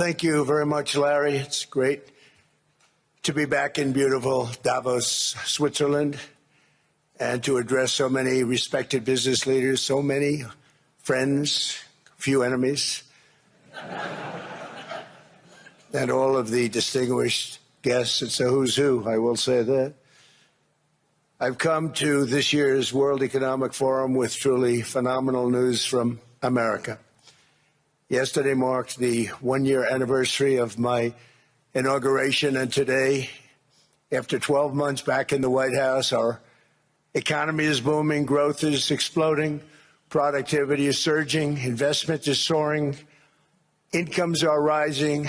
Thank you very much, Larry. It's great to be back in beautiful Davos, Switzerland, and to address so many respected business leaders, so many friends, few enemies, and all of the distinguished guests. It's a who's who, I will say that. I've come to this year's World Economic Forum with truly phenomenal news from America. Yesterday marked the one-year anniversary of my inauguration, and today, after 12 months back in the White House, our economy is booming, growth is exploding, productivity is surging, investment is soaring, incomes are rising,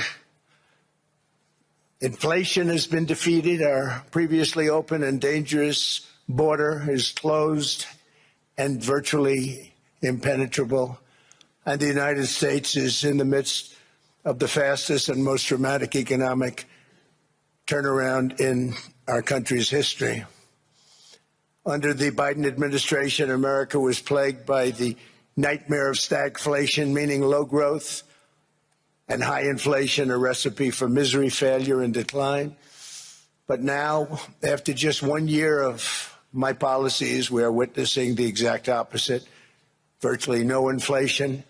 inflation has been defeated, our previously open and dangerous border is closed and virtually impenetrable. And the United States is in the midst of the fastest and most dramatic economic turnaround in our country's history. Under the Biden administration, America was plagued by the nightmare of stagflation, meaning low growth and high inflation, a recipe for misery, failure, and decline. But now, after just 1 year of my policies, we are witnessing the exact opposite: virtually no inflation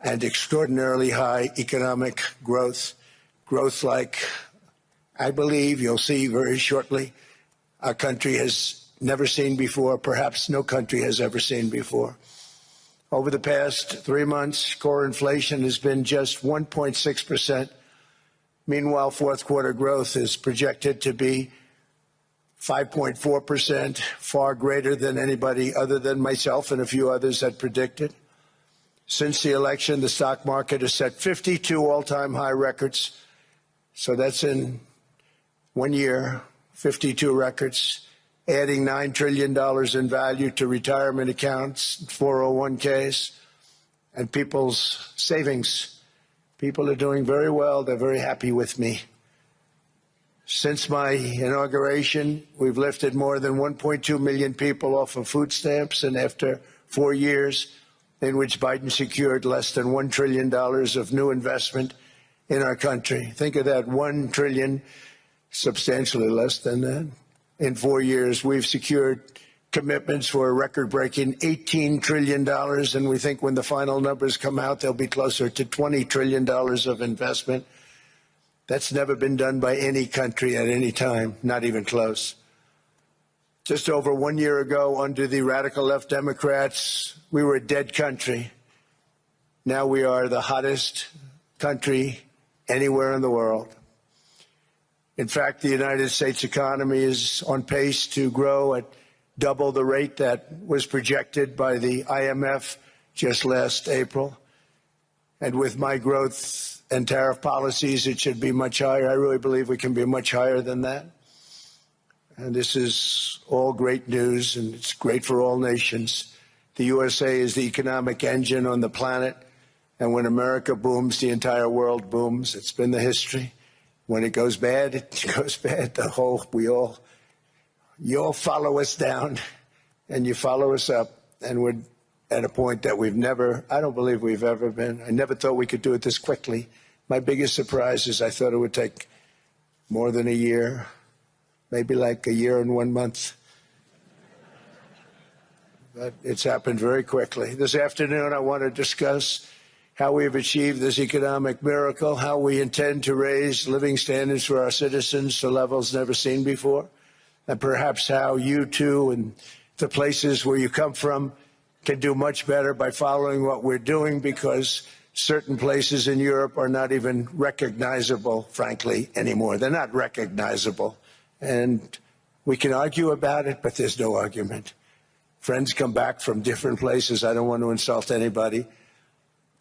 and extraordinarily high economic growth, growth like I believe you'll see very shortly our country has never seen before, perhaps no country has ever seen before. Over the past 3 months, core inflation has been just 1.6%. Meanwhile, fourth quarter growth is projected to be 5.4%, far greater than anybody other than myself and a few others had predicted. Since the election, the stock market has set 52 all-time high records. So that's in 1 year, 52 records, adding $9 trillion in value to retirement accounts, 401ks, and people's savings. People are doing very well. They're very happy with me. Since my inauguration, we've lifted more than 1.2 million people off of food stamps, and after 4 years, in which Biden secured less than $1 trillion of new investment in our country. Think of that, $1 trillion, substantially less than that. In 4 years, we've secured commitments for a record-breaking $18 trillion, and we think when the final numbers come out, they'll be closer to $20 trillion of investment. That's never been done by any country at any time, not even close. Just over 1 year ago, under the radical left Democrats, we were a dead country. Now we are the hottest country anywhere in the world. In fact, the United States economy is on pace to grow at double the rate that was projected by the IMF just last April. And with my growth and tariff policies, it should be much higher. I really believe we can be much higher than that. And this is all great news, and it's great for all nations. The USA is the economic engine on the planet, and when America booms, the entire world booms. It's been the history. When it goes bad, it goes bad. You all follow us down, and you follow us up, and we're at a point that I don't believe we've ever been. I never thought we could do it this quickly. My biggest surprise is I thought it would take more than a year. Maybe like a year and 1 month. But it's happened very quickly. This afternoon, I want to discuss how we have achieved this economic miracle, how we intend to raise living standards for our citizens to levels never seen before, and perhaps how you, too, and the places where you come from can do much better by following what we're doing, because certain places in Europe are not even recognizable, frankly, anymore. They're not recognizable. And we can argue about it, but there's no argument. Friends come back from different places. I don't want to insult anybody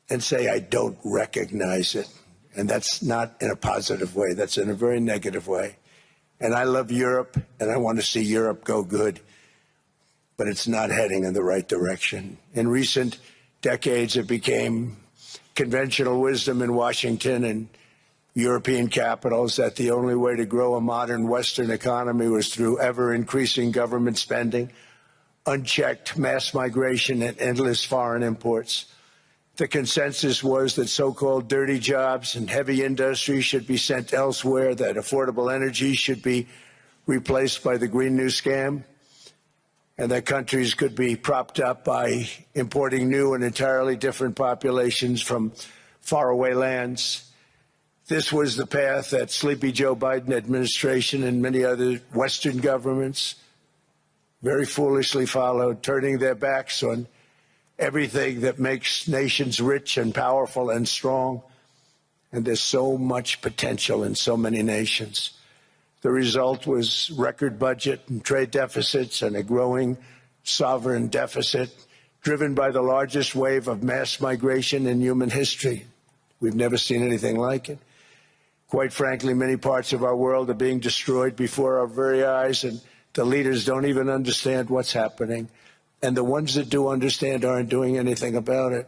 and say I don't recognize it. And that's not in a positive way. That's in a very negative way. And I love Europe, and I want to see Europe go good. But it's not heading in the right direction. In recent decades, it became conventional wisdom in Washington and European capitals that the only way to grow a modern Western economy was through ever-increasing government spending, unchecked mass migration, and endless foreign imports. The consensus was that so-called dirty jobs and heavy industry should be sent elsewhere, that affordable energy should be replaced by the Green New Scam, and that countries could be propped up by importing new and entirely different populations from faraway lands. This was the path that Sleepy Joe Biden administration and many other Western governments very foolishly followed, turning their backs on everything that makes nations rich and powerful and strong. And there's so much potential in so many nations. The result was record budget and trade deficits and a growing sovereign deficit driven by the largest wave of mass migration in human history. We've never seen anything like it. Quite frankly, many parts of our world are being destroyed before our very eyes, and the leaders don't even understand what's happening. And the ones that do understand aren't doing anything about it.